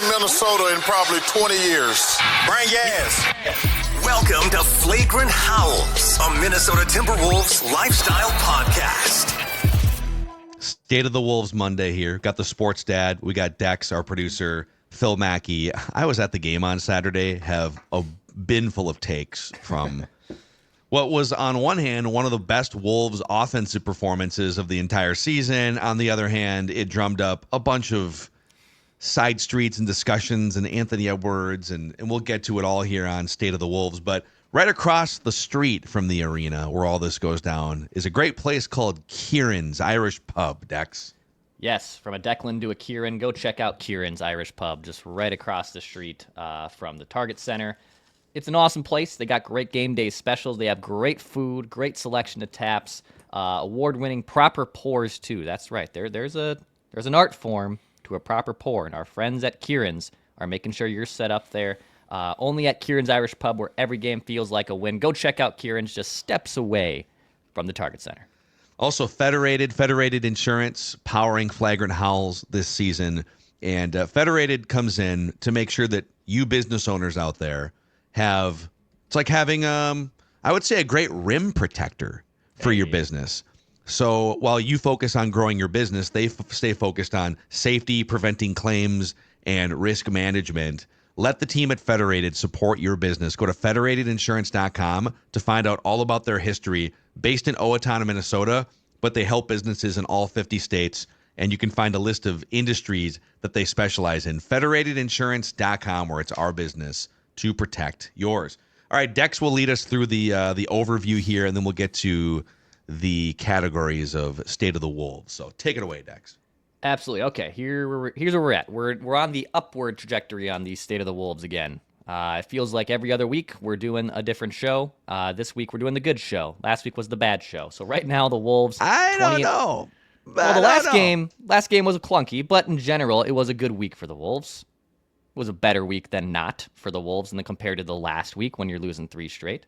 in Minnesota in probably 20 years. Bring gas. Welcome to Flagrant Howls, a Minnesota Timberwolves lifestyle podcast. State of the Wolves Monday here. Got the sports dad. We got Dex, our producer, Phil Mackey. I was at the game on Saturday, have a bin full of takes from what was, on one hand, one of the best Wolves offensive performances of the entire season. On the other hand, it drummed up a bunch of side streets and discussions and Anthony Edwards, and we'll get to it all here on State of the Wolves. But right across the street from the arena where all this goes down is a great place called Kieran's Irish Pub, Dex. Yes, from a Declan to a Kieran, go check out Kieran's Irish Pub, just right across the street from the Target Center. It's an awesome place. They got great game day specials. They have great food, great selection of taps, award-winning proper pours too. That's right. There's an art form to a proper pour, and our friends at Kieran's are making sure you're set up there. Only at Kieran's Irish Pub, where every game feels like a win. Go check out Kieran's, just steps away from the Target Center. Also, Federated Insurance powering Flagrant Howls this season. And Federated comes in to make sure that you business owners out there have, it's like having, I would say, a great rim protector for your business. So while you focus on growing your business, they stay focused on safety, preventing claims, and risk management. Let the team at Federated support your business. Go to federatedinsurance.com to find out all about their history. Based in Owatonna, Minnesota, but they help businesses in all 50 states. And you can find a list of industries that they specialize in. Federatedinsurance.com, where it's our business to protect yours. All right, Dex will lead us through the overview here, and then we'll get to the categories of State of the Wolves. So take it away, Dex. Absolutely. Okay, here's where we're at. We're on the upward trajectory on the State of the Wolves again. It feels like every other week we're doing a different show. This week we're doing the good show. Last week was the bad show. So right now the Wolves. I don't know. Well, the last game was clunky, but in general it was a good week for the Wolves. It was a better week than not for the Wolves, and then compared to the last week when you're losing 3 straight.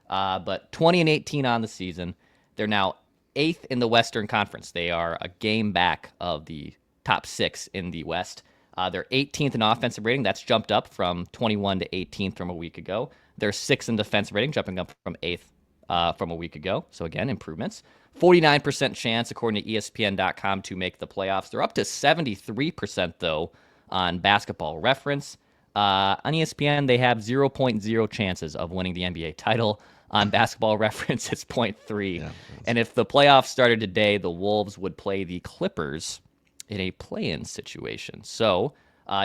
But 20-18 on the season. They're now 8th in the Western Conference. They are a game back of the top 6 in the West. They're 18th in offensive rating. That's jumped up from 21 to 18th from a week ago. They're 6th in defensive rating, jumping up from 8th from a week ago. So again, improvements. 49% chance, according to ESPN.com, to make the playoffs. They're up to 73%, though, on Basketball Reference. On ESPN, they have 0.0 chances of winning the NBA title. On Basketball Reference, it's 0.3. Yeah, and if the playoffs started today, the Wolves would play the Clippers in a play-in situation. So,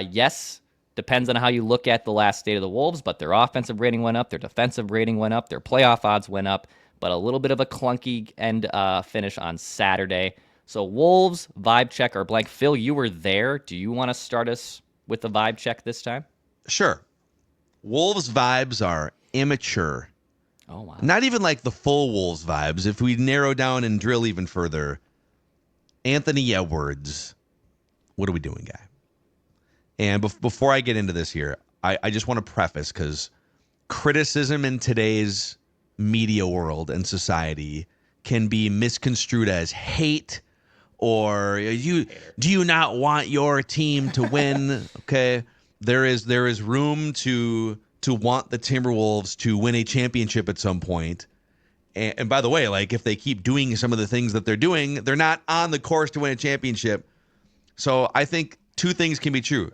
yes, depends on how you look at the last State of the Wolves, but their offensive rating went up, their defensive rating went up, their playoff odds went up, but a little bit of a clunky end finish on Saturday. So Wolves, vibe check or blank. Phil, you were there. Do you want to start us with the vibe check this time? Sure. Wolves vibes are immature. Oh, wow. Not even like the full Wolves vibes. If we narrow down and drill even further, Anthony Edwards, what are we doing, guy? And before I get into this here, I just want to preface, because criticism in today's media world and society can be misconstrued as hate, or do you not want your team to win? Okay, there is room to want the Timberwolves to win a championship at some point. And by the way, like, if they keep doing some of the things that they're doing, they're not on the course to win a championship. So I think 2 things can be true.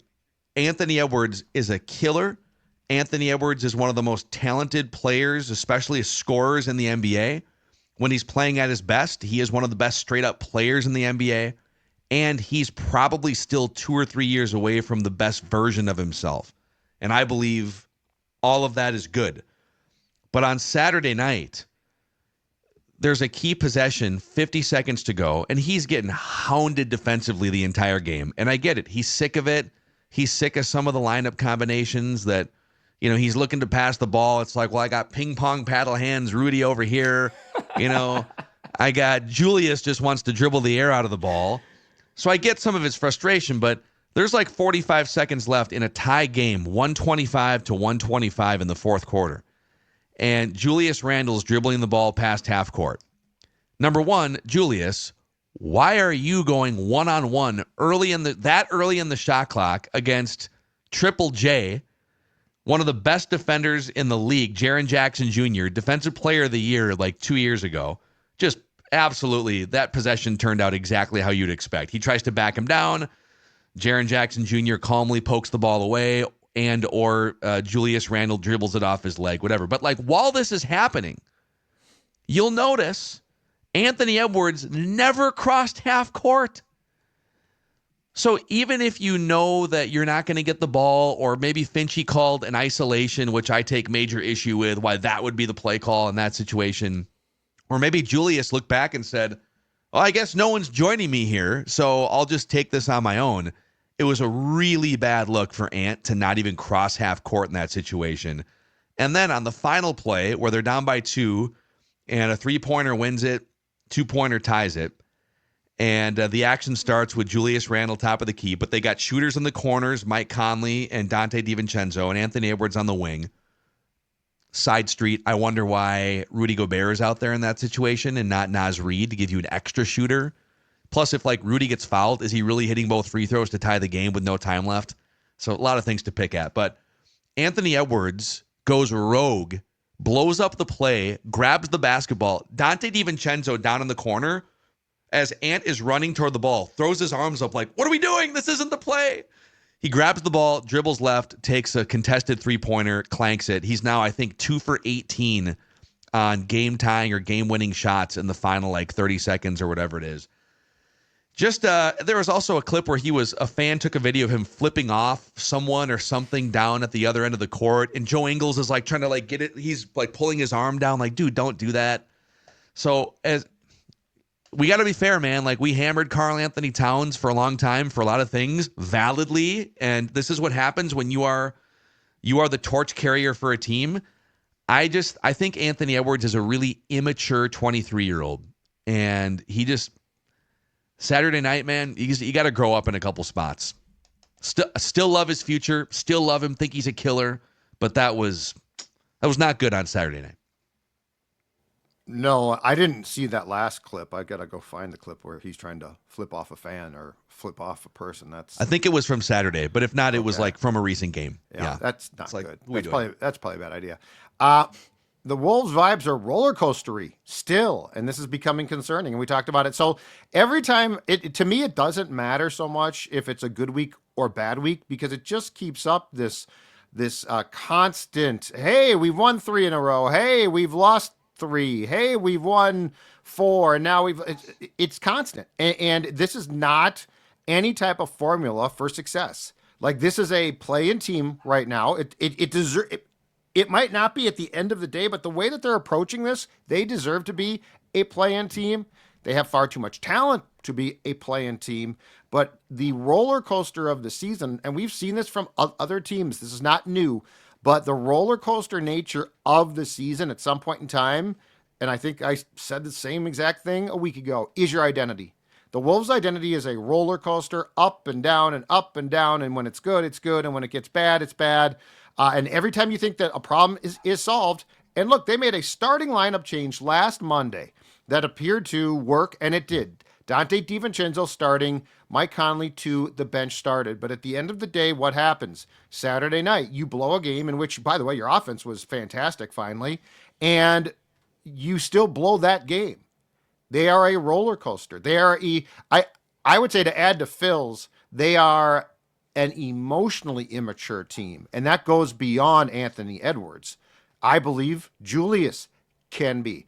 Anthony Edwards is a killer. Anthony Edwards is one of the most talented players, especially scorers in the NBA. When he's playing at his best, he is one of the best straight-up players in the NBA. And he's probably still 2 or 3 years away from the best version of himself. And I believe all of that is good. But on Saturday night, there's a key possession, 50 seconds to go, and he's getting hounded defensively the entire game. And I get it. He's sick of it. He's sick of some of the lineup combinations that, you know, he's looking to pass the ball. It's like, well, I got ping pong paddle hands, Rudy over here. You know, I got Julius just wants to dribble the air out of the ball. So I get some of his frustration, but there's like 45 seconds left in a tie game, 125 to 125 in the fourth quarter. And Julius Randle's dribbling the ball past half court. Number one, Julius, why are you going one-on-one early in the shot clock against Triple J, one of the best defenders in the league, Jaren Jackson Jr., Defensive Player of the Year like 2 years ago. Just absolutely, that possession turned out exactly how you'd expect. He tries to back him down. Jaren Jackson Jr. calmly pokes the ball away, or Julius Randle dribbles it off his leg, whatever. But like while this is happening, you'll notice Anthony Edwards never crossed half court. So even if you know that you're not going to get the ball, or maybe Finchie called an isolation, which I take major issue with, why that would be the play call in that situation, or maybe Julius looked back and said, well, I guess no one's joining me here, so I'll just take this on my own. It was a really bad look for Ant to not even cross half court in that situation. And then on the final play where they're down by 2 and a 3-pointer wins it, 2-pointer ties it, and the action starts with Julius Randle top of the key, but they got shooters in the corners, Mike Conley and Donte DiVincenzo, and Anthony Edwards on the wing. Side street, I wonder why Rudy Gobert is out there in that situation and not Naz Reid to give you an extra shooter. Plus, if like Rudy gets fouled, is he really hitting both free throws to tie the game with no time left? So a lot of things to pick at. But Anthony Edwards goes rogue, blows up the play, grabs the basketball. Donte DiVincenzo down in the corner, as Ant is running toward the ball, throws his arms up like, what are we doing? This isn't the play. He grabs the ball, dribbles left, takes a contested 3-pointer, clanks it. He's now, I think, 2 for 18 on game-tying or game-winning shots in the final, 30 seconds or whatever it is. Just, there was also a clip where a fan took a video of him flipping off someone or something down at the other end of the court, and Joe Ingles is, trying to, get it. He's, pulling his arm down, dude, don't do that. So, we got to be fair, man. We hammered Karl Anthony Towns for a long time for a lot of things, validly, and this is what happens when you are the torch carrier for a team. I think Anthony Edwards is a really immature 23-year-old, and he just Saturday night, man, you got to grow up in a couple spots. Still love his future, still love him, think he's a killer, but that was not good on Saturday night. No, I didn't see that last clip. I got to go find the clip where he's trying to flip off a fan or flip off a person. I think it was from Saturday, but if not, it was from a recent game. Yeah. That's not good. That's probably a bad idea. The Wolves vibes are roller coastery still, and this is becoming concerning, and we talked about it. So every time, to me, it doesn't matter so much if it's a good week or bad week, because it just keeps up this constant, hey, we've won 3 in a row. Hey, we've lost 3. Hey, we've won 4, and now it's constant. And this is not any type of formula for success. This is a play-in team right now. It might not be at the end of the day, but the way that they're approaching this, they deserve to be a play-in team. They have far too much talent to be a play-in team. But the roller coaster of the season, and we've seen this from other teams, this is not new, but the roller coaster nature of the season at some point in time, and I think I said the same exact thing a week ago, is your identity. The Wolves' identity is a roller coaster, up and down and up and down, and when it's good, and when it gets bad, it's bad. And every time you think that a problem is solved, and look, they made a starting lineup change last Monday that appeared to work, and it did. Donte DiVincenzo starting, Mike Conley to the bench started. But at the end of the day, what happens? Saturday night, you blow a game in which, by the way, your offense was fantastic finally, and you still blow that game. They are a roller coaster. They are I would say, to add to Phil's, they are an emotionally immature team, and that goes beyond Anthony Edwards. I believe Julius can be.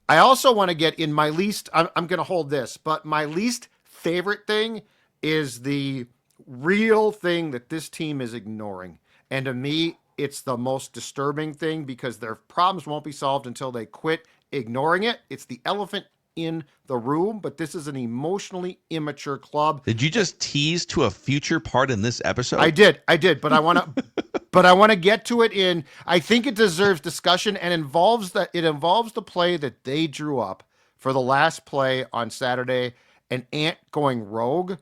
I also want to get in my least, I'm going to hold this, but my least favorite thing is the real thing that this team is ignoring. And to me, it's the most disturbing thing, because their problems won't be solved until they quit ignoring it. It's the elephant in the room, but this is an emotionally immature club. Did you just tease to a future part in this episode? I did, but I want to get to it I think it deserves discussion, and involves the play that they drew up for the last play on Saturday, and Ant going rogue,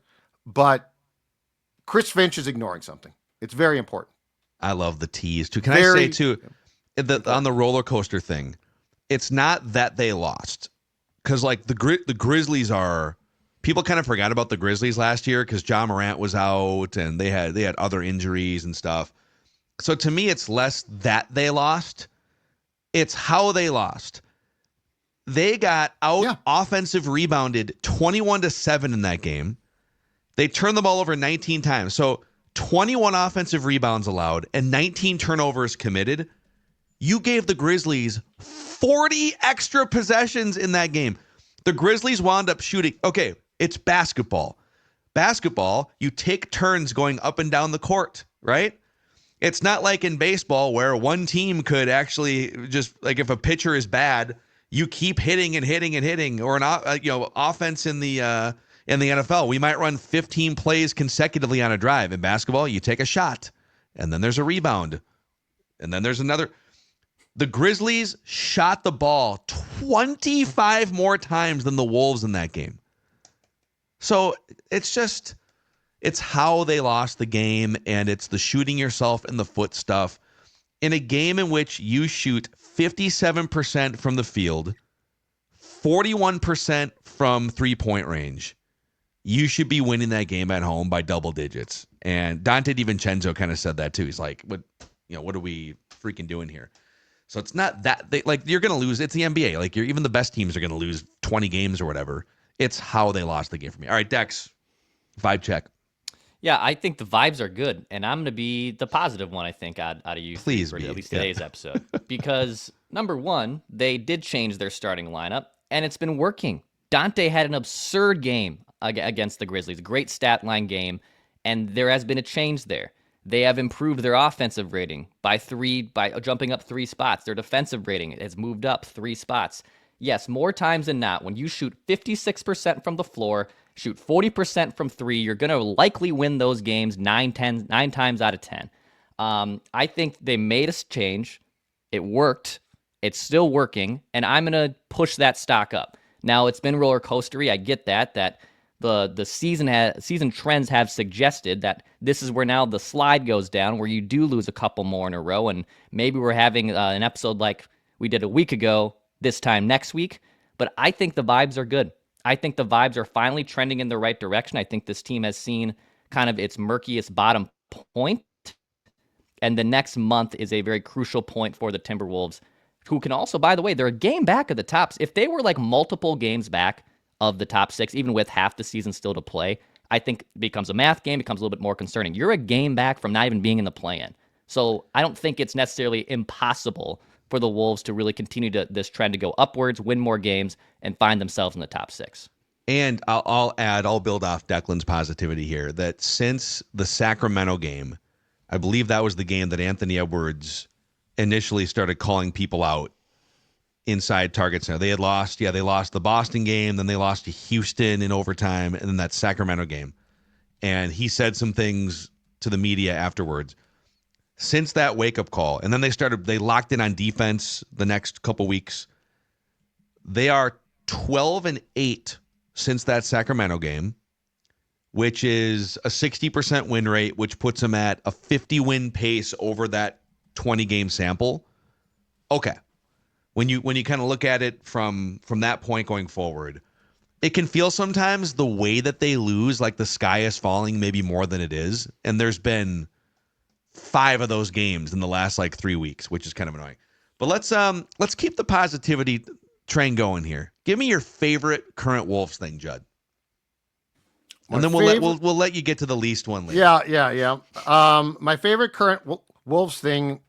but Chris Finch is ignoring something. It's very important. I love the tease too. Can I say too, on the roller coaster thing, it's not that they lost. Because the Grizzlies are people kind of forgot about the Grizzlies last year because Ja Morant was out and they had other injuries and stuff. So to me, it's less that they lost. It's how they lost. They got out offensive rebounded 21-7 in that game. They turned the ball over 19 times. So 21 offensive rebounds allowed and 19 turnovers committed. You gave the Grizzlies 40 extra possessions in that game. The Grizzlies wound up shooting. Okay, it's basketball. Basketball, you take turns going up and down the court, right? It's not like in baseball where one team could actually just, like, if a pitcher is bad, you keep hitting and hitting and hitting, or offense in the NFL. We might run 15 plays consecutively on a drive. In basketball, you take a shot, and then there's a rebound, and then there's another. The Grizzlies shot the ball 25 more times than the Wolves in that game. So it's how they lost the game, and it's the shooting yourself in the foot stuff. In a game in which you shoot 57% from the field, 41% from three-point range, you should be winning that game at home by double digits. And Donte DiVincenzo kind of said that too. He's like, what are we freaking doing here? So it's not that you're going to lose. It's the NBA. Like, even the best teams are going to lose 20 games or whatever. It's how they lost the game for me. All right, Dex, vibe check. Yeah, I think the vibes are good, and I'm going to be the positive one, I think, out of you Please for be. at least today's episode. Because, number one, they did change their starting lineup, and it's been working. Donte had an absurd game against the Grizzlies, great stat line game, and there has been a change there. They have improved their offensive rating by jumping up 3 spots. Their defensive rating has moved up 3 spots. Yes, more times than not, when you shoot 56% from the floor, shoot 40% from 3, you're going to likely win those games 9 times out of 10. I think they made a change. It worked. It's still working, and I'm going to push that stock up. Now, it's been roller coastery. I get that the season trends have suggested that this is where now the slide goes down, where you do lose a couple more in a row, and maybe we're having an episode like we did a week ago this time next week. But I think the vibes are good. I think the vibes are finally trending in the right direction. I think this team has seen kind of its murkiest bottom point, and the next month is a very crucial point for the Timberwolves, who can also, by the way, they're a game back of the tops. If they were like multiple games back of the top 6, even with half the season still to play, I think it becomes a math game, becomes a little bit more concerning. You're a game back from not even being in the play-in. So I don't think it's necessarily impossible for the Wolves to really continue this trend to go upwards, win more games, and find themselves in the top 6. And I'll build off Declan's positivity here, that since the Sacramento game, I believe that was the game that Anthony Edwards initially started calling people out inside Target Center. They lost the Boston game, then they lost to Houston in overtime, and then that Sacramento game. And he said some things to the media afterwards. Since that wake-up call, and then they locked in on defense the next couple weeks. They are 12-8 since that Sacramento game, which is a 60% win rate, which puts them at a 50-win pace over that 20-game sample. Okay. When you kind of look at it from that point going forward, it can feel sometimes the way that they lose like the sky is falling maybe more than it is. And there's been 5 of those games in the last 3 weeks, which is kind of annoying. But let's keep the positivity train going here. Give me your favorite current Wolves thing, Judd. And then we'll let you get to the least one later. Yeah. My favorite current Wolves thing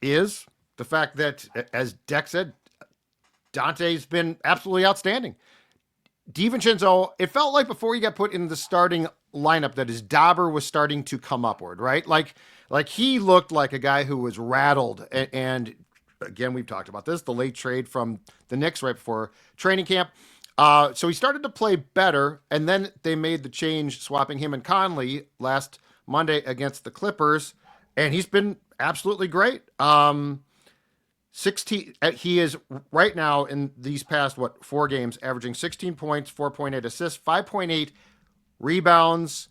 is the fact that, as Dex said, Donte's been absolutely outstanding. DiVincenzo, it felt like before he got put in the starting lineup that his dauber was starting to come upward, right? Like he looked like a guy who was rattled. And again, we've talked about this, the late trade from the Knicks right before training camp. So he started to play better, and then they made the change, swapping him and Conley last Monday against the Clippers, and he's been absolutely great. 16. He is right now in these past 4 games, averaging 16 points, 4.8 assists, 5.8 rebounds.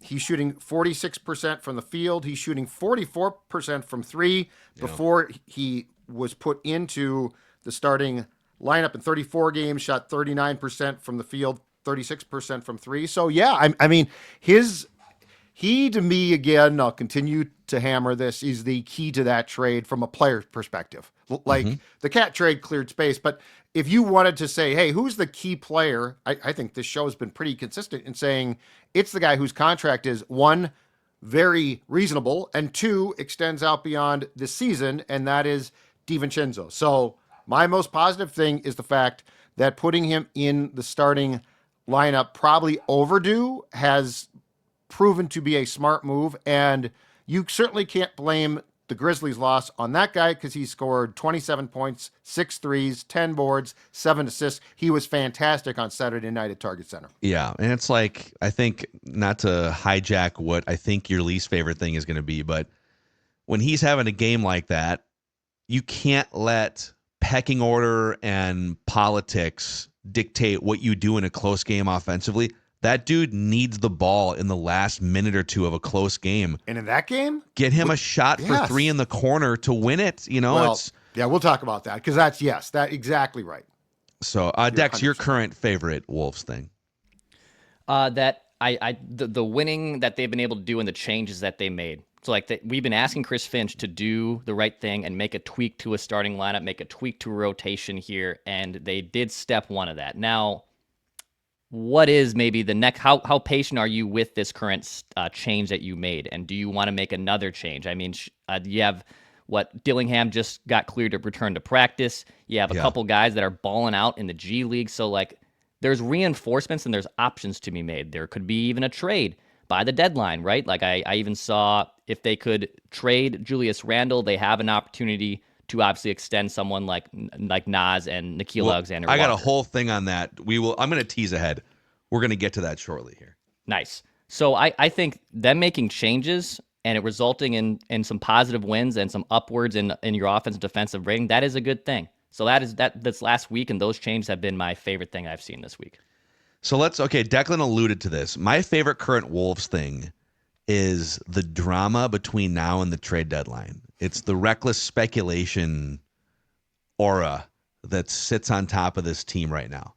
He's shooting 46% from the field. He's shooting 44% from 3 before he was put into the starting lineup in 34 games, shot 39% from the field, 36% from three. So yeah, I mean, he to me, again, I'll continue to hammer this, is the key to that trade from a player perspective. Like the Cat trade cleared space, but if you wanted to say, hey, who's the key player? I think this show has been pretty consistent in saying it's the guy whose contract is, one, very reasonable, and two, extends out beyond this season, and that is DiVincenzo. So my most positive thing is the fact that putting him in the starting lineup, probably overdue, has proven to be a smart move, and you certainly can't blame the Grizzlies' loss on that guy because he scored 27 points, 6 threes, 10 boards, 7 assists. He was fantastic on Saturday night at Target Center. Yeah, and it's like, I think, not to hijack what I think your least favorite thing is going to be, but when he's having a game like that, you can't let pecking order and politics dictate what you do in a close game offensively. That dude needs the ball in the last minute or two of a close game. And in that game, get him a shot for three in the corner to win it. You know, well, yeah, we'll talk about that because that's exactly right. So, Dex, your current favorite Wolves thing? The winning that they've been able to do and the changes that they made. So, like, we've been asking Chris Finch to do the right thing and make a tweak to a starting lineup, make a tweak to a rotation here, and they did step one of that. Now, what is maybe the next? How patient are you with this current change that you made, and do you want to make another change? I mean, you have Dillingham just got cleared to return to practice. You have a couple guys that are balling out in the G League, so like there's reinforcements and there's options to be made. There could be even a trade by the deadline, right? Like I even saw if they could trade Julius Randle, they have an opportunity to obviously extend someone like Nas and Nikhil Alexander Walker. I got a whole thing on that. I'm going to tease ahead. We're going to get to that shortly here. Nice. So I think them making changes and it resulting in some positive wins and some upwards in your offensive defensive rating, that is a good thing. So that's last week, and those changes have been my favorite thing I've seen this week. So Declan alluded to this. My favorite current Wolves thing is the drama between now and the trade deadline. It's the reckless speculation aura that sits on top of this team right now.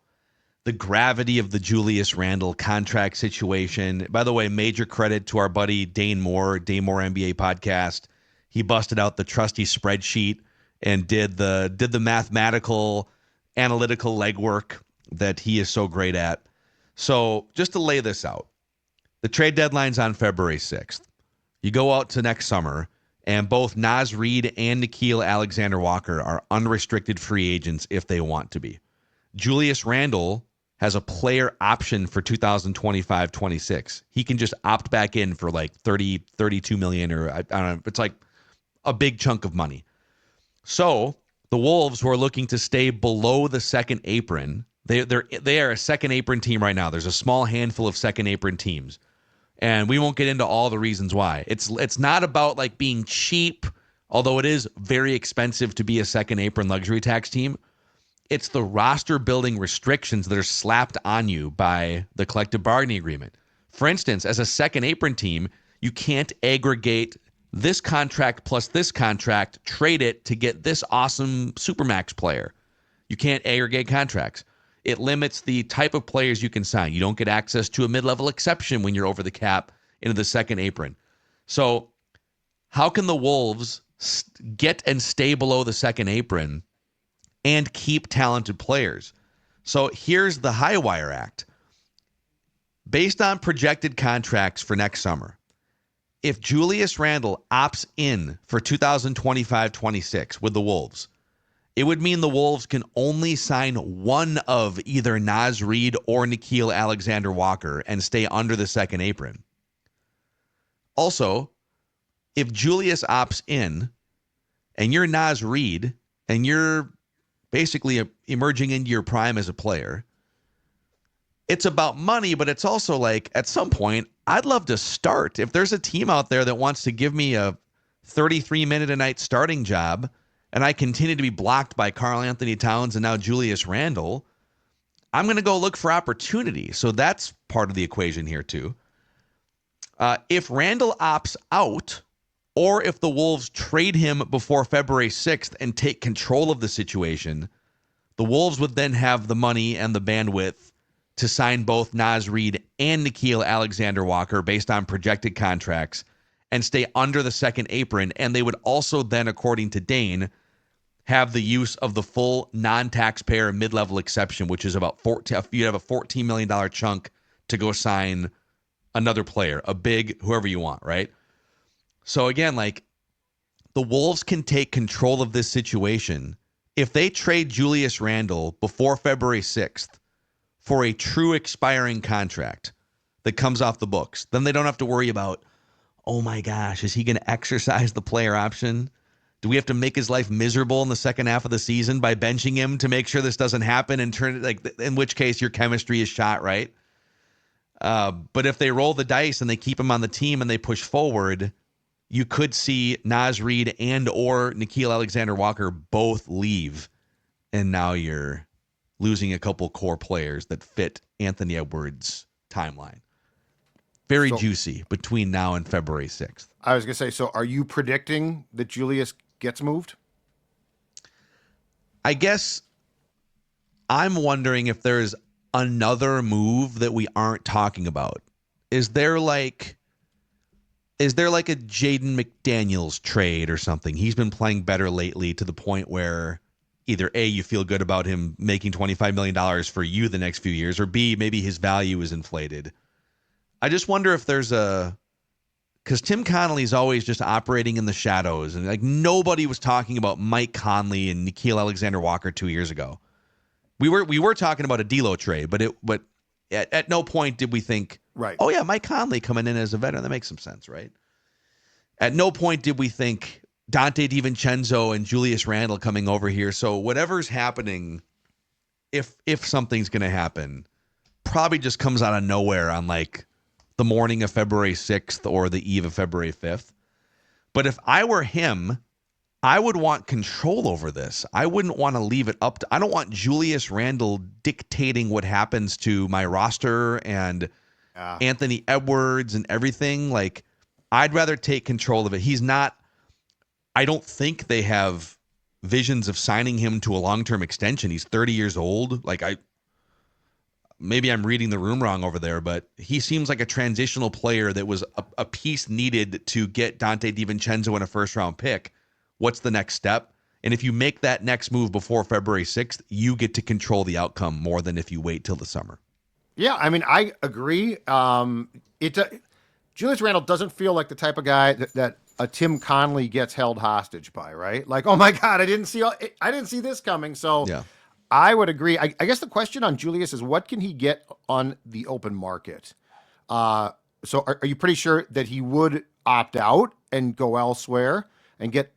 The gravity of the Julius Randle contract situation. By the way, major credit to our buddy Dane Moore NBA podcast. He busted out the trusty spreadsheet and did the mathematical, analytical legwork that he is so great at. So just to lay this out, the trade deadline's on February 6th. You go out to next summer, and both Naz Reid and Nikhil Alexander Walker are unrestricted free agents if they want to be. Julius Randle has a player option for 2025-26. He can just opt back in for like 32 million, or I don't know. It's like a big chunk of money. So the Wolves, who are looking to stay below the second apron, they are a second apron team right now. There's a small handful of second apron teams. And we won't get into all the reasons why. It's not about like being cheap, although it is very expensive to be a second apron luxury tax team. It's the roster building restrictions that are slapped on you by the collective bargaining agreement. For instance, as a second apron team, you can't aggregate this contract plus this contract, trade it to get this awesome Supermax player. You can't aggregate contracts. It limits the type of players you can sign. You don't get access to a mid-level exception when you're over the cap into the second apron. So how can the Wolves get and stay below the second apron and keep talented players? So here's the high wire act. Based on projected contracts for next summer, if Julius Randle opts in for 2025-26 with the Wolves, it would mean the Wolves can only sign one of either Naz Reid or Nikhil Alexander Walker and stay under the second apron. Also, if Julius opts in and you're Naz Reid and you're basically emerging into your prime as a player, it's about money, but it's also like at some point, I'd love to start. If there's a team out there that wants to give me a 33-minute-a-night starting job, and I continue to be blocked by Karl Anthony Towns and now Julius Randle, I'm going to go look for opportunity. So that's part of the equation here too. If Randle opts out, or if the Wolves trade him before February 6th and take control of the situation, the Wolves would then have the money and the bandwidth to sign both Naz Reid and Nickeil Alexander-Walker based on projected contracts and stay under the second apron. And they would also then, according to Dane, have the use of the full non-taxpayer mid-level exception, which is about you have a $14 million chunk to go sign another player, a big, whoever you want, right? So again, like, the Wolves can take control of this situation. If they trade Julius Randle before February 6th for a true expiring contract that comes off the books, then they don't have to worry about, oh my gosh, is he going to exercise the player option? Do we have to make his life miserable in the second half of the season by benching him to make sure this doesn't happen and turn it, like, in which case your chemistry is shot, right? But if they roll the dice and they keep him on the team and they push forward, you could see Naz Reid and or Nickeil Alexander-Walker both leave, and now you're losing a couple core players that fit Anthony Edwards' timeline. Very juicy between now and February 6th. I was going to say, so are you predicting that Julius gets moved? I guess I'm wondering if there's another move that we aren't talking about. Is there like a Jaden McDaniels trade or something? He's been playing better lately to the point where either A, you feel good about him making $25 million for you the next few years, or B, maybe his value is inflated. I just wonder if there's because Tim Connolly's always just operating in the shadows, and like nobody was talking about Mike Conley and Nickeil Alexander-Walker 2 years ago. We were talking about a D'Lo trade, but at no point did we think, right, oh yeah, Mike Conley coming in as a veteran, that makes some sense, right? At no point did we think Donte DiVincenzo and Julius Randle coming over here. So whatever's happening, if something's going to happen, probably just comes out of nowhere on like the morning of February 6th or the eve of February 5th. But if I were him, I would want control over this. I wouldn't want to leave it up to, I don't want Julius Randle dictating what happens to my roster and Anthony Edwards and everything. Like, I'd rather take control of it. I don't think they have visions of signing him to a long-term extension. He's 30 years old. Like, maybe I'm reading the room wrong over there, but he seems like a transitional player that was a piece needed to get Donte DiVincenzo in a first-round pick. What's the next step? And if you make that next move before February 6th, you get to control the outcome more than if you wait till the summer. Yeah, I mean, I agree. Julius Randle doesn't feel like the type of guy that a Tim Connolly gets held hostage by, right? Like, oh my God, I didn't see this coming. So yeah. I would agree. I guess the question on Julius is, what can he get on the open market? So are you pretty sure that he would opt out and go elsewhere and get,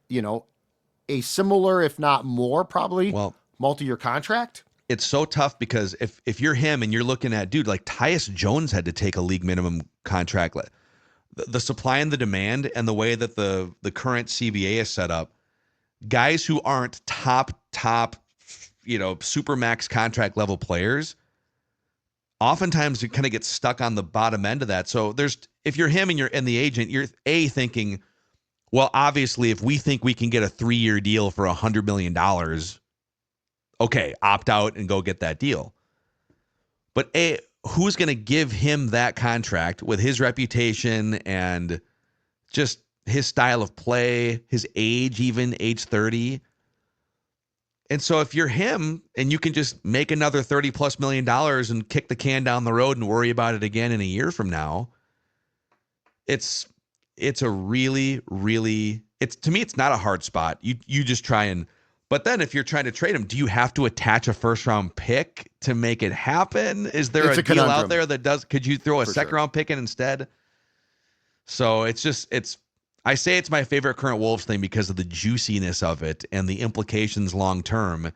a similar, if not more, probably multi-year contract? It's so tough because if you're him and you're looking at, dude, like Tyus Jones had to take a league minimum contract. The supply and the demand and the way that the current CBA is set up, guys who aren't top, super max contract level players, oftentimes you kind of get stuck on the bottom end of that. So if you're him and the agent, you're thinking, well, obviously, if we think we can get a 3-year deal for $100 million, okay, opt out and go get that deal. But who's going to give him that contract with his reputation and just his style of play, his age, even age 30? And so if you're him and you can just make another $30+ million and kick the can down the road and worry about it again in a year from now, it's a really, really, to me, it's not a hard spot. You just try and, but then if you're trying to trade him, do you have to attach a first round pick to make it happen? Is there a deal out there that does, could you throw a second round pick in instead? So I say it's my favorite current Wolves thing because of the juiciness of it and the implications long term.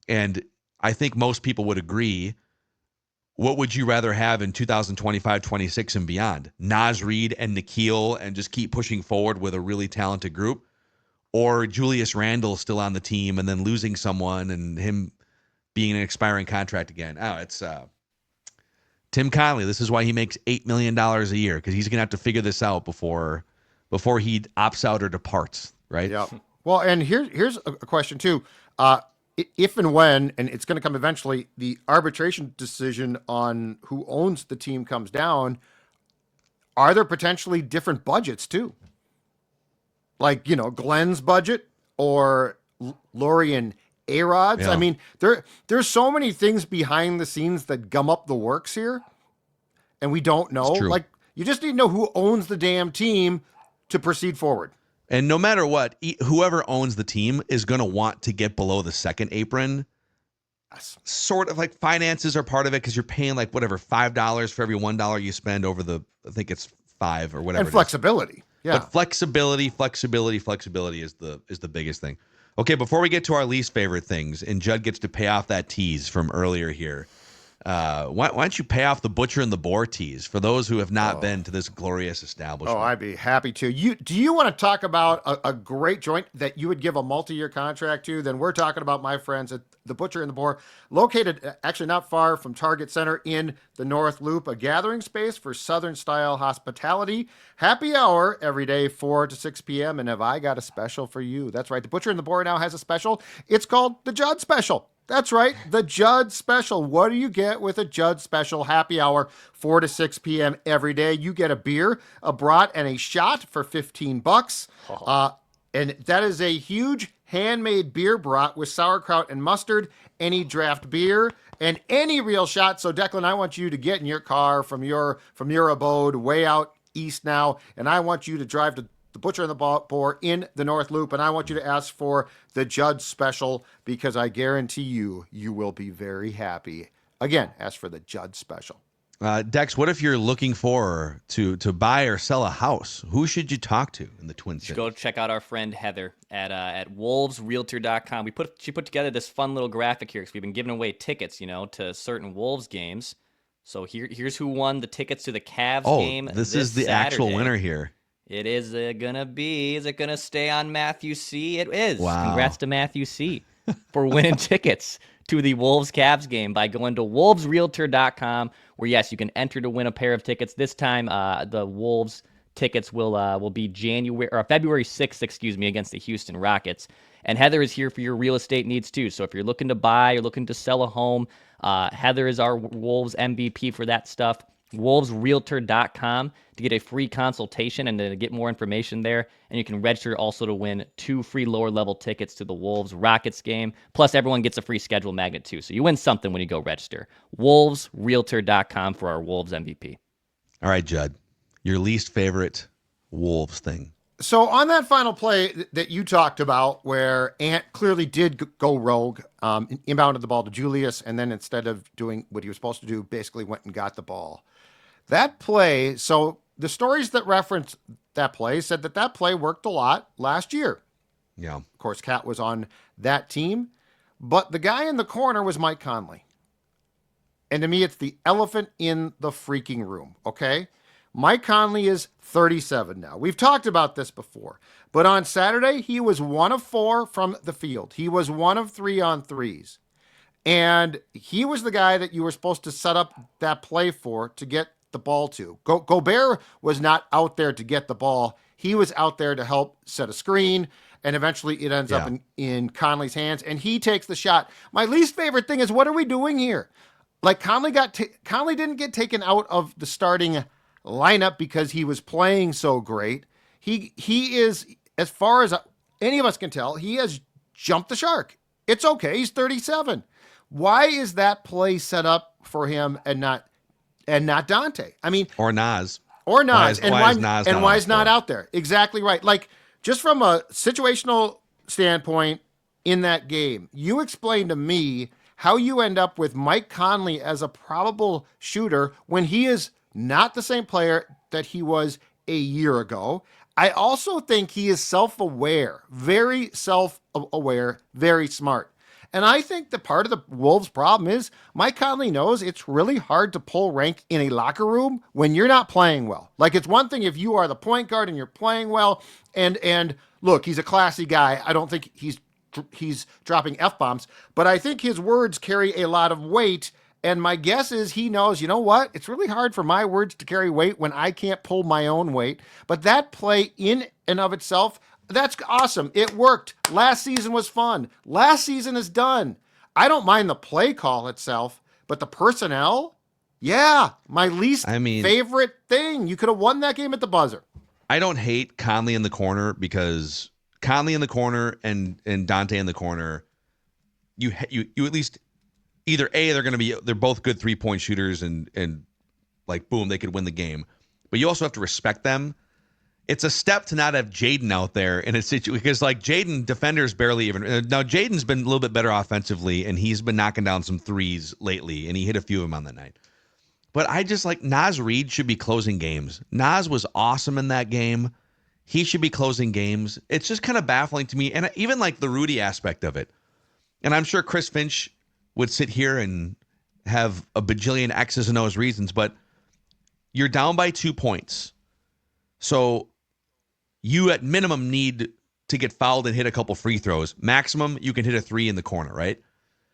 And I think most people would agree. What would you rather have in 2025, 26 and beyond? Naz Reid and Nickeil and just keep pushing forward with a really talented group? Or Julius Randle still on the team and then losing someone and him being an expiring contract again? Oh, it's Tim Connolly. This is why he makes $8 million a year, because he's going to have to figure this out before he opts out or departs, right? Yeah. Well, and here's a question too. if and when, and it's going to come eventually, the arbitration decision on who owns the team comes down, are there potentially different budgets too? Like, Glenn's budget or Laurie and A-Rod's. Yeah. I mean, there's so many things behind the scenes that gum up the works here, and we don't know. Like, you just need to know who owns the damn team to proceed forward. And no matter what, whoever owns the team is going to want to get below the second apron. Sort of like finances are part of it because you're paying like whatever, $5 for every $1 you spend over I think it's 5 or whatever. And flexibility. Yeah. But flexibility is the biggest thing. Okay, before we get to our least favorite things, and Judd gets to pay off that tease from earlier here, why don't you pay off the Butcher and the Boar tease for those who have not been to this glorious establishment? Oh, I'd be happy to. Do you want to talk about a great joint that you would give a multi-year contract to? Then we're talking about my friends at the Butcher and the Boar, located actually not far from Target Center in the North Loop, a gathering space for Southern-style hospitality. Happy hour every day, 4 to 6 p.m. And have I got a special for you? That's right. The Butcher and the Boar now has a special. It's called the Judd Special. That's right, the Judd Special. What do you get with a Judd Special happy hour, 4 to 6 p.m. every day? You get a beer, a brat, and a shot for $15. And that is a huge handmade beer brat with sauerkraut and mustard, any draft beer, and any real shot. So, Declan, I want you to get in your car from your abode way out east now, and I want you to drive to the Butcher and the Boar in the North Loop, and I want you to ask for the Judd Special because I guarantee you will be very happy. Again, ask for the Judd Special. Dex, what if you're looking to buy or sell a house? Who should you talk to in the Twin Cities? Go check out our friend Heather at wolvesrealtor.com. She put together this fun little graphic here because we've been giving away tickets, to certain Wolves games. So here's who won the tickets to the Cavs game. This is the Saturday. Actual winner here. It is gonna be. Is it gonna stay on Matthew C? It is. Wow. Congrats to Matthew C for winning tickets to the Wolves Cavs game by going to wolvesrealtor.com, where yes, you can enter to win a pair of tickets. This time, the Wolves tickets will be February 6th, against the Houston Rockets. And Heather is here for your real estate needs too. So if you're looking to buy or looking to sell a home, Heather is our Wolves MVP for that stuff. wolvesrealtor.com to get a free consultation and to get more information there. And you can register also to win 2 free lower level tickets to the Wolves Rockets game. Plus everyone gets a free schedule magnet too. So you win something when you go register. wolvesrealtor.com for our Wolves MVP. All right, Judd, your least favorite Wolves thing. So on that final play that you talked about where Ant clearly did go rogue, inbounded the ball to Julius, and then instead of doing what he was supposed to do, basically went and got the ball. That play, so the stories that reference that play said that play worked a lot last year. Yeah. Of course, Cat was on that team, but the guy in the corner was Mike Conley. And to me, it's the elephant in the freaking room, okay? Mike Conley is 37 now. We've talked about this before, but on Saturday, he was 1 of 4 from the field. He was 1 of 3 on threes. And he was the guy that you were supposed to set up that play for to get the ball to. Gobert was not out there to get the ball. He was out there to help set a screen, and eventually it ends up in Conley's hands, and he takes the shot. My least favorite thing is, what are we doing here? Like, Conley didn't get taken out of the starting lineup because he was playing so great. He is, as far as any of us can tell, he has jumped the shark. It's okay. He's 37. Why is that play set up for him and not Donte? I mean, or Nas. Why is not out out there? Exactly right. Like, just from a situational standpoint in that game, you explain to me how you end up with Mike Conley as a probable shooter when he is not the same player that he was a year ago. I also think he is self-aware, very self-aware, very smart. And I think that part of the Wolves' problem is Mike Conley knows it's really hard to pull rank in a locker room when you're not playing well. Like, it's one thing if you are the point guard and you're playing well, and look, he's a classy guy. I don't think he's dropping F-bombs, but I think his words carry a lot of weight. And my guess is he knows, you know what? It's really hard for my words to carry weight when I can't pull my own weight. But that play in and of itself, That's awesome. It worked. Last season was fun. Last season is done. I don't mind the play call itself, but the personnel, yeah, my least favorite thing. You could have won that game at the buzzer. I don't hate Conley in the corner because Conley in the corner and Donte in the corner, you at least either they're both good 3-point shooters and like boom, they could win the game. But you also have to respect them. It's a step to not have Jaden out there in a situation because like Jaden defenders barely even now. Jaden's been a little bit better offensively and he's been knocking down some threes lately and he hit a few of them on that night. But I just like Naz Reid should be closing games. Naz was awesome in that game. He should be closing games. It's just kind of baffling to me. And even like the Rudy aspect of it. And I'm sure Chris Finch would sit here and have a bajillion X's and O's reasons, but you're down by 2 points. So you at minimum need to get fouled and hit a couple free throws. Maximum, you can hit a 3 in the corner, right?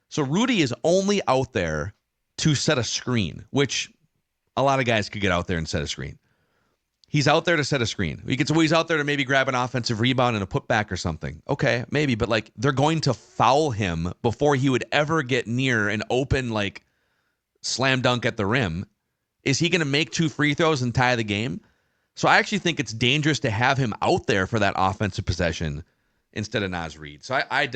So Rudy is only out there to set a screen, which a lot of guys could get out there and set a screen. He's out there to set a screen. He's out there to maybe grab an offensive rebound and a putback or something. Okay, maybe, but like they're going to foul him before he would ever get near an open like slam dunk at the rim. Is he going to make 2 free throws and tie the game? So I actually think it's dangerous to have him out there for that offensive possession instead of Naz Reid. So I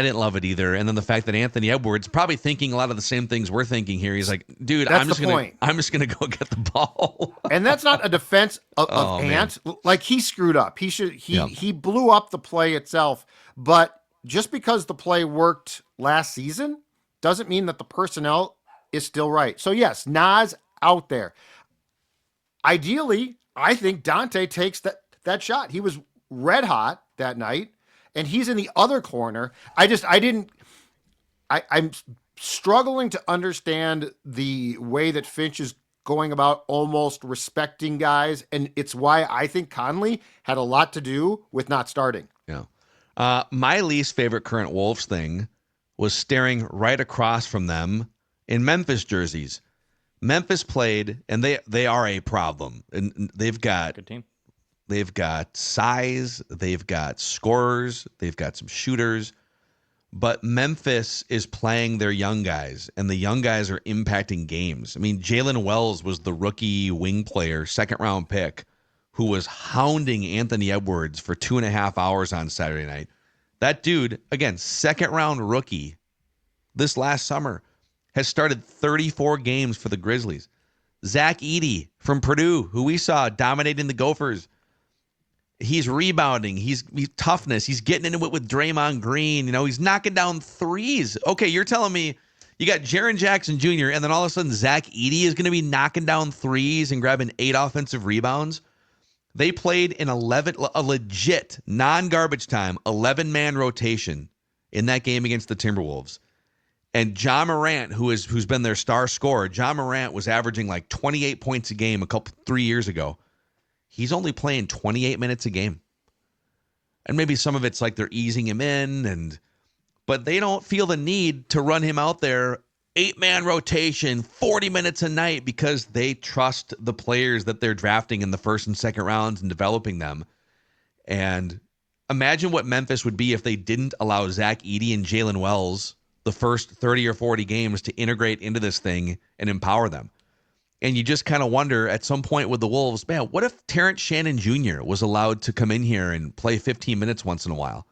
didn't love it either. And then the fact that Anthony Edwards probably thinking a lot of the same things we're thinking here. He's like, dude, I'm just gonna go get the ball. And that's not a defense of Ant. Man. Like he screwed up. He blew up the play itself. But just because the play worked last season doesn't mean that the personnel is still right. So yes, Naz out there. Ideally, I think Donte takes that shot. He was red hot that night, and he's in the other corner. I'm struggling to understand the way that Finch is going about almost respecting guys, and it's why I think Conley had a lot to do with not starting. Yeah. My least favorite current Wolves thing was staring right across from them in Memphis jerseys. Memphis played, and they are a problem. And they've got good team. They've got size, they've got scorers, they've got some shooters. But Memphis is playing their young guys, and the young guys are impacting games. I mean, Jalen Wells was the rookie wing player, second-round pick, who was hounding Anthony Edwards for 2.5 hours on Saturday night. That dude, again, second-round rookie this last summer, has started 34 games for the Grizzlies. Zach Edey from Purdue, who we saw dominating the Gophers, he's rebounding. He's toughness. He's getting into it with Draymond Green. He's knocking down threes. Okay, you're telling me you got Jaren Jackson Jr., and then all of a sudden Zach Edey is going to be knocking down threes and grabbing 8 offensive rebounds? They played in a legit, non-garbage time, 11-man rotation in that game against the Timberwolves. And John Morant, who's been their star scorer, John Morant was averaging like 28 points a game 3 years ago. He's only playing 28 minutes a game. And maybe some of it's like they're easing him in, but they don't feel the need to run him out there 8-man rotation, 40 minutes a night, because they trust the players that they're drafting in the first and second rounds and developing them. And imagine what Memphis would be if they didn't allow Zach Edey and Jalen Wells the first 30 or 40 games to integrate into this thing and empower them. And you just kind of wonder at some point with the Wolves, man, what if Terrence Shannon Jr. was allowed to come in here and play 15 minutes once in a while?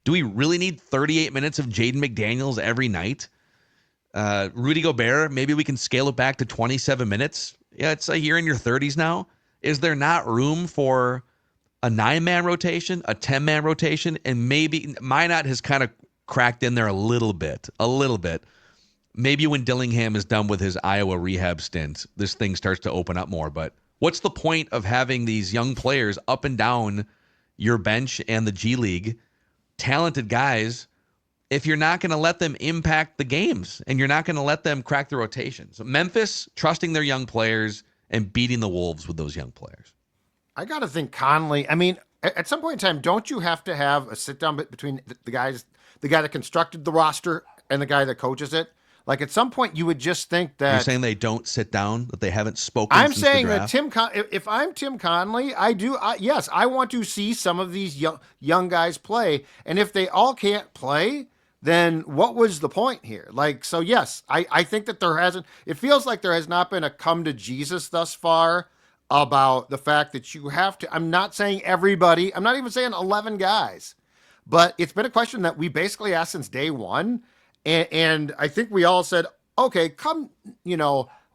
Do we really need 38 minutes of Jaden McDaniels every night? Rudy Gobert, maybe we can scale it back to 27 minutes. Yeah, it's like you're in your 30s now. Is there not room for a 9-man rotation, a 10-man rotation? And maybe Minot has kind of cracked in there a little bit. Maybe when Dillingham is done with his Iowa rehab stint, this thing starts to open up more. But what's the point of having these young players up and down your bench and the G League, talented guys, if you're not going to let them impact the games and you're not going to let them crack the rotation? So Memphis trusting their young players and beating the Wolves with those young players. I got to think Conley. I mean, at some point in time, don't you have to have a sit down between the guy that constructed the roster and the guy that coaches it? Like at some point, you would just think that You're saying they don't sit down, that they haven't spoken. I'm since saying the that draft? if I'm Tim Conley, yes, I want to see some of these young guys play. And if they all can't play, then what was the point here? Like, so yes, I think that it feels like there has not been a come to Jesus thus far about the fact that you have to, I'm not saying everybody, I'm not even saying 11 guys, but it's been a question that we basically asked since day one. And I think we all said, okay, come,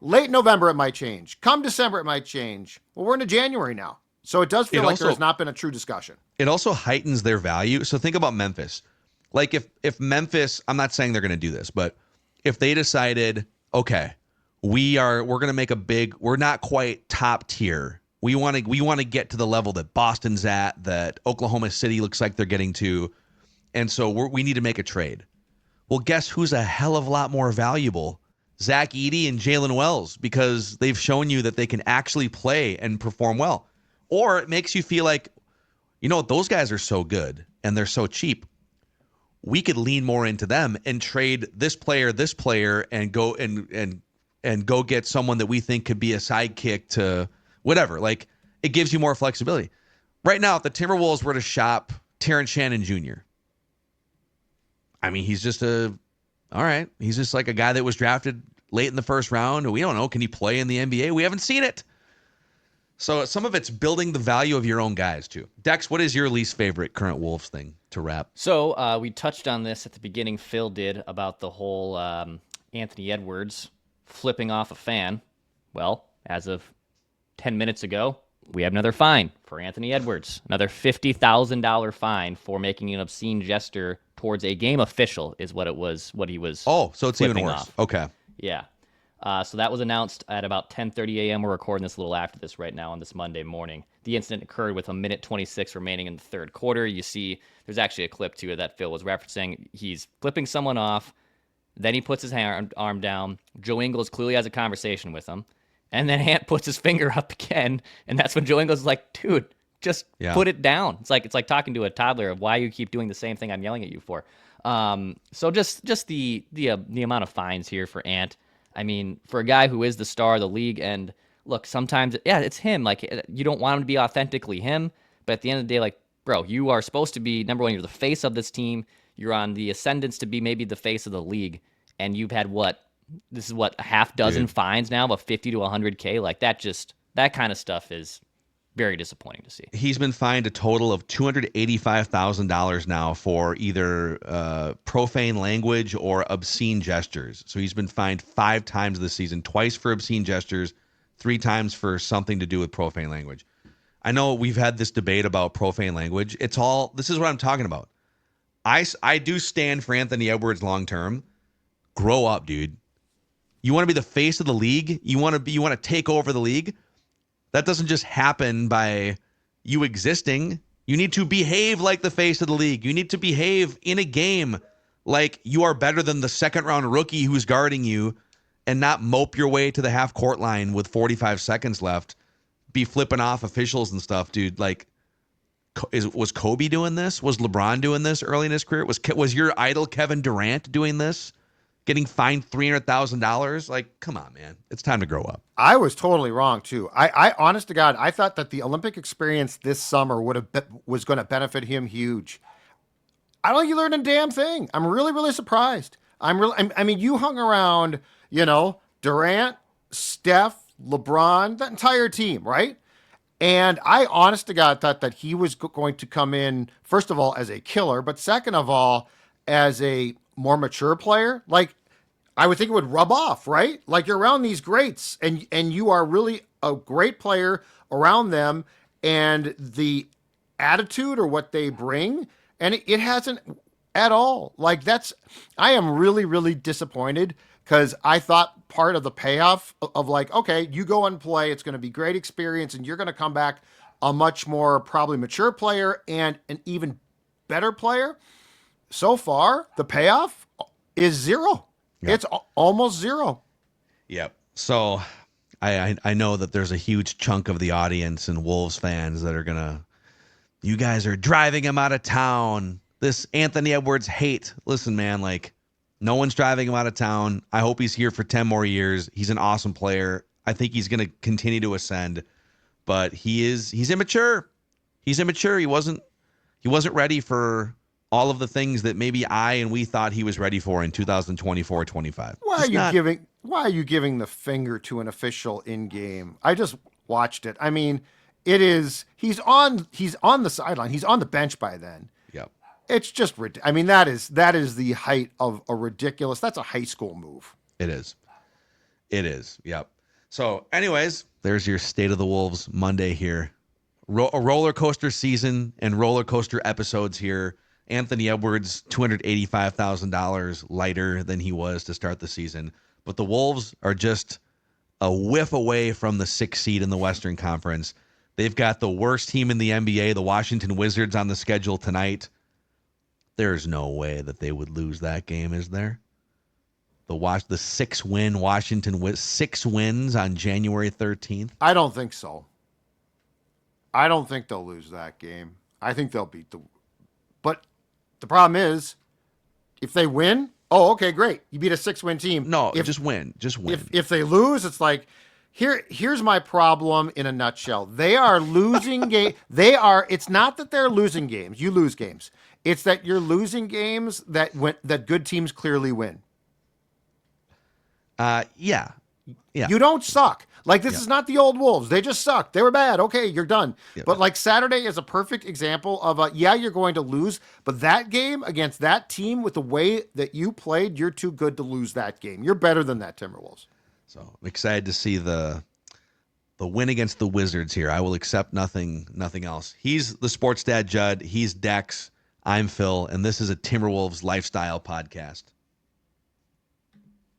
late November, it might change. Come December, it might change. Well, we're into January now. So it does feel like there has not been a true discussion. It also heightens their value. So think about Memphis. Like if Memphis, I'm not saying they're going to do this, but if they decided, okay, we're going to make we're not quite top tier. We want to get to the level that Boston's at, that Oklahoma City looks like they're getting to. And so we need to make a trade. Well, guess who's a hell of a lot more valuable? Zach Edey and Jalen Wells, because they've shown you that they can actually play and perform well. Or it makes you feel like, those guys are so good and they're so cheap. We could lean more into them and trade this player, and go and go get someone that we think could be a sidekick to whatever. Like, it gives you more flexibility. Right now, if the Timberwolves were to shop Terrence Shannon Jr., I mean, he's just he's just like a guy that was drafted late in the first round. We don't know. Can he play in the NBA? We haven't seen it. So some of it's building the value of your own guys, too. Dex, what is your least favorite current Wolves thing to wrap? So we touched on this at the beginning. Phil did about the whole Anthony Edwards flipping off a fan. Well, as of 10 minutes ago, we have another fine for Anthony Edwards. Another $50,000 fine for making an obscene gesture towards a game official is what he was. Oh, so it's even worse. Off. Okay. Yeah. So that was announced at about 10:30 a.m. We're recording this a little after this right now on this Monday morning. The incident occurred with 1:26 remaining in the third quarter. You see, there's actually a clip to it that Phil was referencing. He's flipping someone off. Then he puts his arm down. Joe Ingles clearly has a conversation with him. And then Ant puts his finger up again. And that's when Joe Ingles is like, dude, just put it down. It's like talking to a toddler of why you keep doing the same thing I'm yelling at you for. So just the amount of fines here for Ant. I mean, for a guy who is the star of the league, and look, sometimes, it's him. Like, you don't want him to be authentically him, but at the end of the day, like, bro, you are supposed to be, number one, you're the face of this team. You're on the ascendance to be maybe the face of the league, and you've had a half dozen fines now of 50 to 100K. Like, that kind of stuff is very disappointing to see. He's been fined a total of $285,000 now for either profane language or obscene gestures. So he's been fined 5 times this season, twice for obscene gestures, 3 times for something to do with profane language. I know we've had this debate about profane language. This is what I'm talking about. I do stand for Anthony Edwards long term. Grow up, dude. You want to be the face of the league? You want to take over the league? That doesn't just happen by you existing. You need to behave like the face of the league. You need to behave in a game like you are better than the second-round rookie who's guarding you, and not mope your way to the half-court line with 45 seconds left, be flipping off officials and stuff, dude. Like, was Kobe doing this? Was LeBron doing this early in his career? Was your idol Kevin Durant doing this? Getting fined $300,000? Like, come on, man. It's time to grow up. I was totally wrong, too. I honest to God, I thought that the Olympic experience this summer was going to benefit him huge. I don't think you learned a damn thing. I'm really, really surprised. I mean, you hung around, Durant, Steph, LeBron, that entire team, right? And I honest to God thought that he was going to come in, first of all, as a killer, but second of all, as a more mature player. Like, I would think it would rub off, right? Like, you're around these greats and you are really a great player around them, and the attitude or what they bring, and it hasn't at all. Like, I am really, really disappointed, because I thought part of the payoff of like, okay, you go and play, it's going to be great experience, and you're going to come back a much more probably mature player and an even better player. So far, the payoff is zero. Yep. It's almost zero. Yep. So I know that there's a huge chunk of the audience and Wolves fans that are you guys are driving him out of town. This Anthony Edwards hate. Listen, man, like, No one's driving him out of town. I hope he's here for 10 more years. He's an awesome player. I think he's going to continue to ascend, but he's immature. He's immature. He wasn't ready for all of the things that maybe we thought he was ready for in 2024-25. Why are you giving the finger to an official in game? I just watched it. I mean, he's on the sideline. He's on the bench by then. Yep. It's just ridiculous. I mean, that is the height of a ridiculous. That's a high school move. It is. Yep. So, anyways, there's your State of the Wolves Monday here. A roller coaster season and roller coaster episodes here. Anthony Edwards, $285,000 lighter than he was to start the season. But the Wolves are just a whiff away from the 6th seed in the Western Conference. They've got the worst team in the NBA, the Washington Wizards, on the schedule tonight. There's no way that they would lose that game, is there? The 6-win Washington 6 wins on January 13th. I don't think so. I don't think they'll lose that game. I think they'll beat But the problem is, if they win, okay, great. You beat a 6-win team. No, just win. Just win. If they lose, it's like, here's my problem in a nutshell. They are losing game. It's not that they're losing games. You lose games. It's that you're losing games that good teams clearly win. Yeah. You don't suck. Like, this is not the old Wolves. They just suck. They were bad. Okay, you're done. Yeah, but like Saturday is a perfect example of you're going to lose, but that game against that team with the way that you played, you're too good to lose that game. You're better than that, Timberwolves. So I'm excited to see the win against the Wizards here. I will accept nothing else. He's the sports dad, Judd. He's Dex. I'm Phil, and this is a Timberwolves lifestyle podcast.